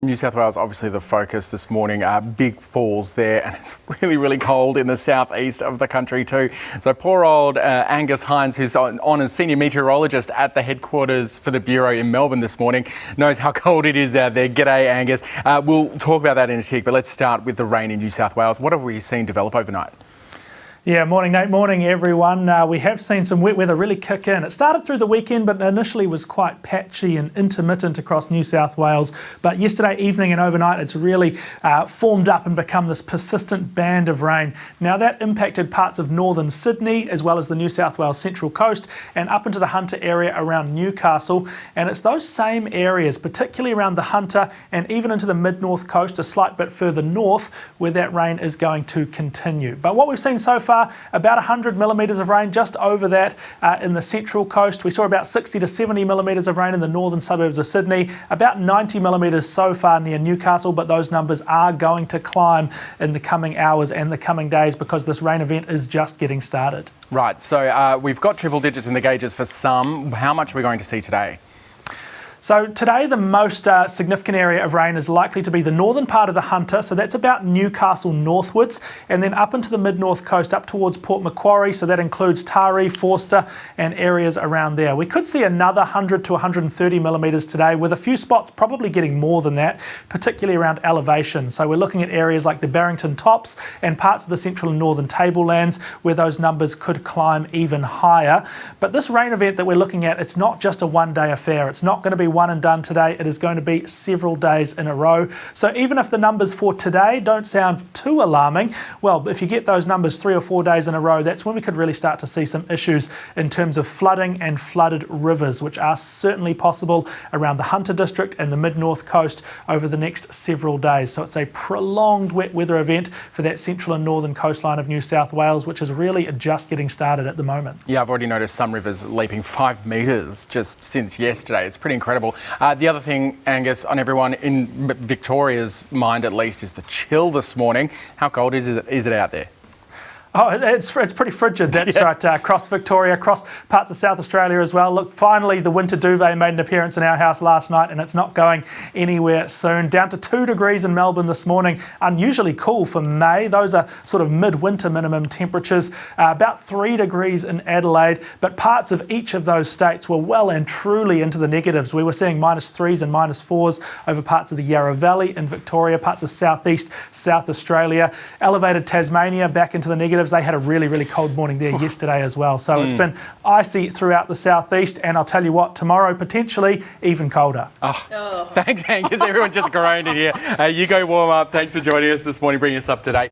New South Wales, obviously the focus this morning, big falls there, and it's really, really cold in the southeast of the country too. So poor old Angus Hines, who's on as senior meteorologist at the headquarters for the Bureau in Melbourne this morning, knows how cold it is out there. G'day, Angus. We'll talk about that in a tick, but let's start with the rain in New South Wales. What have we seen develop overnight? Yeah, morning Nate, morning everyone. We have seen some wet weather really kick in. It started through the weekend but initially was quite patchy and intermittent across New South Wales. But yesterday evening and overnight it's really formed up and become this persistent band of rain. Now that impacted parts of northern Sydney as well as the New South Wales Central Coast and up into the Hunter area around Newcastle. And it's those same areas, particularly around the Hunter and even into the mid-north coast, a slight bit further north, where that rain is going to continue. But what we've seen so far, about 100 millimetres of rain, just over that in the Central Coast. We saw about 60 to 70 millimetres of rain in the northern suburbs of Sydney, about 90 millimetres so far near Newcastle, but those numbers are going to climb in the coming hours and the coming days because this rain event is just getting started. Right, so we've got triple digits in the gauges for some. How much are we going to see today? So today the most significant area of rain is likely to be the northern part of the Hunter, so that's about Newcastle northwards, and then up into the mid-north coast up towards Port Macquarie, so that includes Taree, Forster and areas around there. We could see another 100 to 130 millimetres today, with a few spots probably getting more than that, particularly around elevation. So we're looking at areas like the Barrington Tops and parts of the central and northern tablelands where those numbers could climb even higher. But this rain event that we're looking at, it's not just a one-day affair. It's not going to be one and done today. It is going to be several days in a row. So even if the numbers for today don't sound too alarming, well, if you get those numbers 3 or 4 days in a row, that's when we could really start to see some issues in terms of flooding and flooded rivers, which are certainly possible around the Hunter district and the mid-north coast over the next several days. So it's a prolonged wet weather event for that central and northern coastline of New South Wales, which is really just getting started at the moment. Yeah, I've already noticed some rivers leaping 5 metres just since yesterday. It's pretty incredible. The other thing, Angus, on everyone in Victoria's mind at least, is the chill this morning. How cold is it out there? Oh, it's pretty frigid, that's yeah. Right, across Victoria, across parts of South Australia as well. Look, finally the winter duvet made an appearance in our house last night and it's not going anywhere soon. Down to 2 degrees in Melbourne this morning, unusually cool for May. Those are sort of mid-winter minimum temperatures. About 3 degrees in Adelaide, but parts of each of those states were well and truly into the negatives. We were seeing -3s and -4s over parts of the Yarra Valley in Victoria, parts of southeast South Australia. Elevated Tasmania back into the negatives. They had a really, really cold morning there yesterday as well. So it's been icy throughout the southeast, and I'll tell you what, tomorrow potentially even colder. Thanks, Angus. Everyone just groaned in here. You go warm up. Thanks for joining us this morning, bringing us up to date.